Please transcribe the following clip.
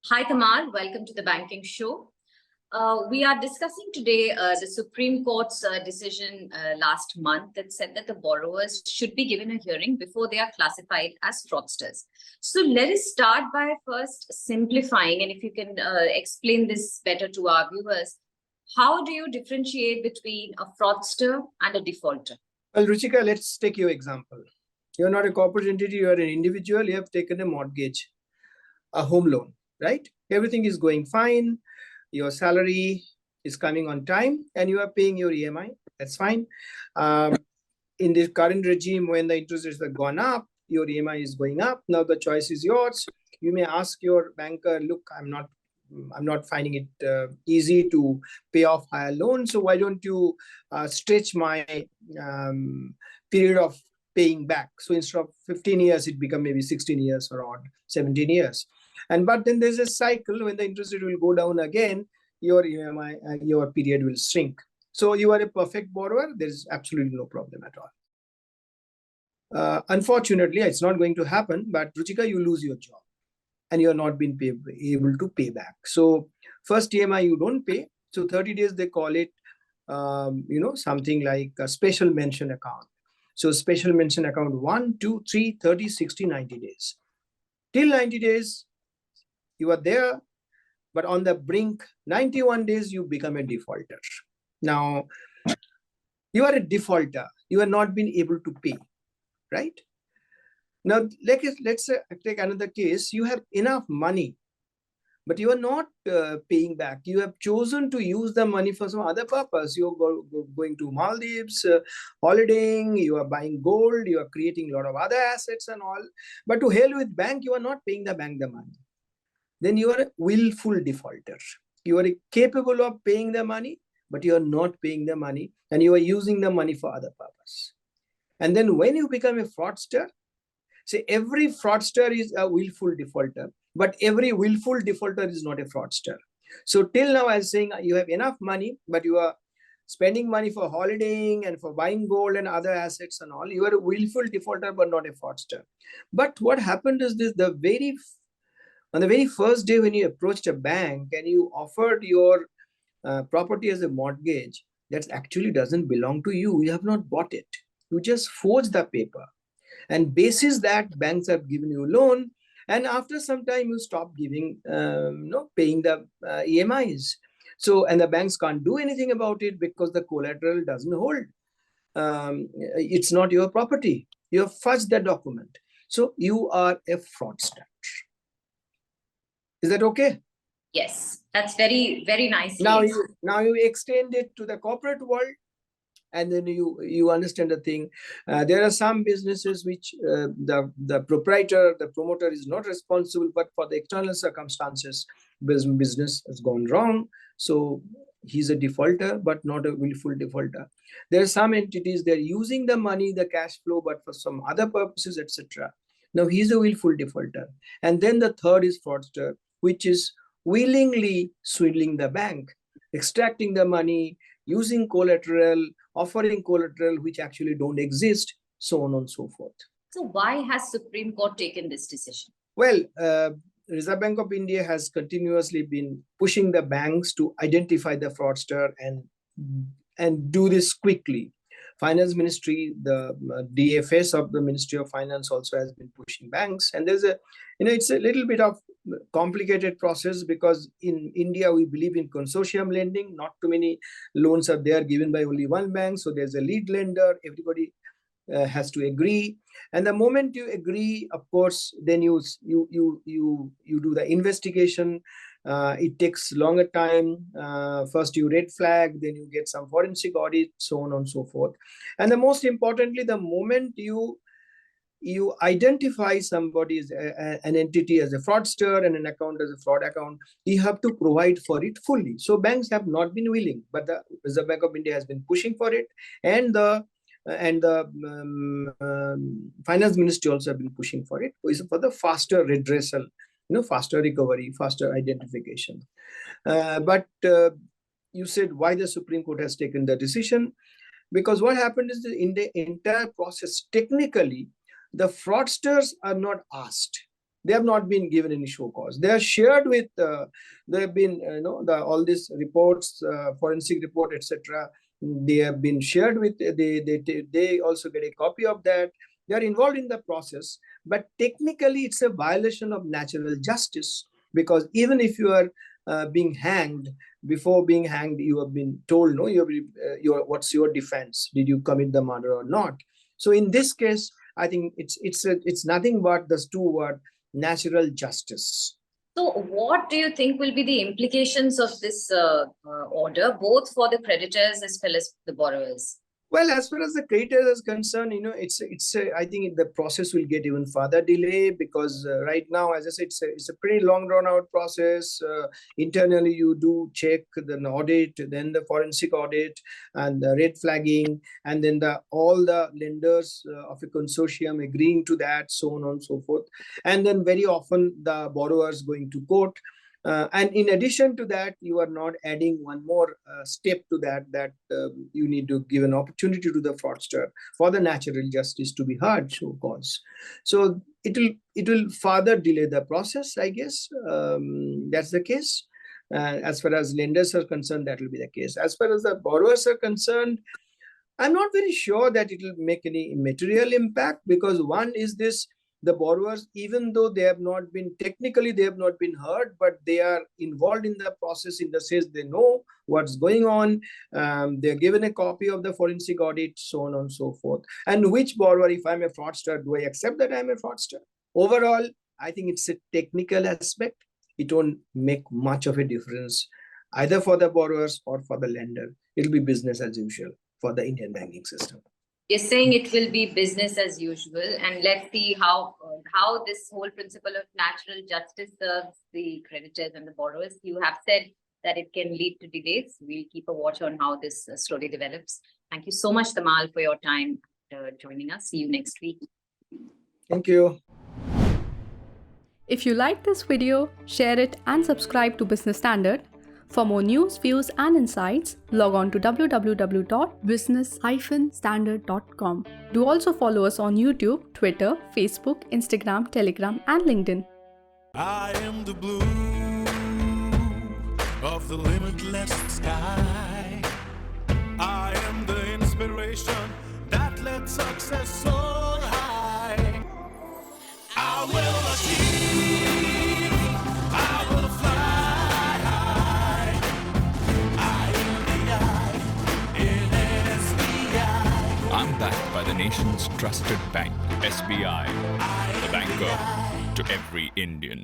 Hi, Tamal. Welcome to the Banking Show. We are discussing today the Supreme Court's decision last month that said that the borrowers should be given a hearing before they are classified as fraudsters. So let us start by first simplifying, and if you can explain this better to our viewers, how do you differentiate between a fraudster and a defaulter? Well, Ruchika, let's take your example. You're not a corporate entity, you're an individual, you have taken a mortgage, a home loan, right? Everything is going fine, your salary is coming on time, and you are paying your EMI, that's fine. In the current regime, when the interest rates have gone up, your EMI is going up. Now the choice is yours. You may ask your banker, look, I'm not finding it easy to pay off higher loans. So why don't you stretch my period of paying back? So instead of 15 years, it become maybe 16 years or odd 17 years. But then there's a cycle when the interest rate will go down again, your EMI, your period will shrink. So you are a perfect borrower. There is absolutely no problem at all. Unfortunately, it's not going to happen. But Ruchika, you lose your job, and you are not being able to pay back. So first EMI you don't pay. So 30 days they call it, something like a special mention account. So special mention account 1, 2, 3, 30, 60, 90 days. Till 90 days, you are there. But on the brink, 91 days, you become a defaulter. Now, you are a defaulter. You are not being able to pay, right? Now, let's take another case. You have enough money, but you are not paying back. You have chosen to use the money for some other purpose. You're going to Maldives, holidaying, you are buying gold, you are creating a lot of other assets and all. But to hell with bank, you are not paying the bank the money. Then you are a willful defaulter. You are capable of paying the money, but you are not paying the money, and you are using the money for other purpose. And then when you become a fraudster, say every fraudster is a willful defaulter, but every willful defaulter is not a fraudster. So till now I was saying you have enough money, but you are spending money for holidaying and for buying gold and other assets and all. You are a willful defaulter, but not a fraudster. But what happened is this: on the very first day when you approached a bank and you offered your property as a mortgage, that actually doesn't belong to you. You have not bought it. You just forged the paper. And basis that, banks have given you a loan. And after some time, you stop paying the EMIs. So, and the banks can't do anything about it because the collateral doesn't hold. It's not your property. You have fudged the document. So you are a fraudster. Is that okay? Yes, that's very, very nice. Now you extend it to the corporate world, and then you understand the thing. There are some businesses which the proprietor, the promoter is not responsible, but for the external circumstances, business has gone wrong. So he's a defaulter, but not a willful defaulter. There are some entities, they're using the money, the cash flow, but for some other purposes, etc. Now he's a willful defaulter. And then the third is fraudster, which is willingly swindling the bank, extracting the money, using collateral, offering collateral which actually don't exist, so on and so forth. So why has Supreme Court taken this decision? Well, Reserve Bank of India has continuously been pushing the banks to identify the fraudster and do this quickly. Finance Ministry, the DFS of the Ministry of Finance also has been pushing banks. And there's it's a little bit of complicated process because in India, we believe in consortium lending. Not too many loans are there given by only one bank. So there's a lead lender. Everybody has to agree. And the moment you agree, of course, then you do the investigation. It takes longer time. First you red flag, then you get some forensic audit, so on and so forth. And the most importantly, the moment you identify somebody as an entity as a fraudster and an account as a fraud account, you have to provide for it fully. So banks have not been willing, but the Reserve Bank of India has been pushing for it, and the Finance Ministry also have been pushing for it, for the faster redressal, faster recovery, faster identification. But you said why the Supreme Court has taken the decision, because what happened is that in the entire process, technically, the fraudsters are not asked. they have not been given any show cause. They are shared with, they have been, all these reports, forensic report, etc. They have been shared with, they also get a copy of that. They are involved in the process, but technically it's a violation of natural justice, because even if you are being hanged, before being hanged, you have been told, no, what's your defense? Did you commit the murder or not? So in this case, I think it's nothing but this two word, natural justice. So what do you think will be the implications of this order, both for the creditors as well as the borrowers? Well, as far as the creditors is concerned, I think the process will get even further delay, because right now, as I said, it's a pretty long drawn out process. Internally, you do check the audit, then the forensic audit, and the red flagging, and then all the lenders of a consortium agreeing to that, so on and so forth. And then very often the borrowers going to court. And in addition to that, you are not adding one more step to that you need to give an opportunity to the fraudster for the natural justice to be heard, show cause. So it will further delay the process, I guess. That's the case. As far as lenders are concerned, that will be the case. As far as the borrowers are concerned, I'm not very sure that it will make any material impact, because one is this: the borrowers, even though they have not been heard, but they are involved in the process, in the sense they know what's going on. They're given a copy of the forensic audit, so on and so forth. And which borrower, if I'm a fraudster, do I accept that I'm a fraudster? Overall, I think it's a technical aspect. It won't make much of a difference either for the borrowers or for the lender. It'll be business as usual for the Indian banking system. You're saying it will be business as usual, and let's see how this whole principle of natural justice serves the creditors and the borrowers. You have said that it can lead to delays. We'll keep a watch on how this story develops. Thank you so much, Tamal, for your time joining us. See you next week. Thank you. If you like this video, share it and subscribe to Business Standard. For more news, views and insights, log on to www.business-standard.com. Do also follow us on YouTube, Twitter, Facebook, Instagram, Telegram and LinkedIn. I am the blue of the limitless sky. I am the inspiration that led success soar high. I will achieve, I will fly. I'm backed by the nation's trusted bank, SBI, the banker to every Indian.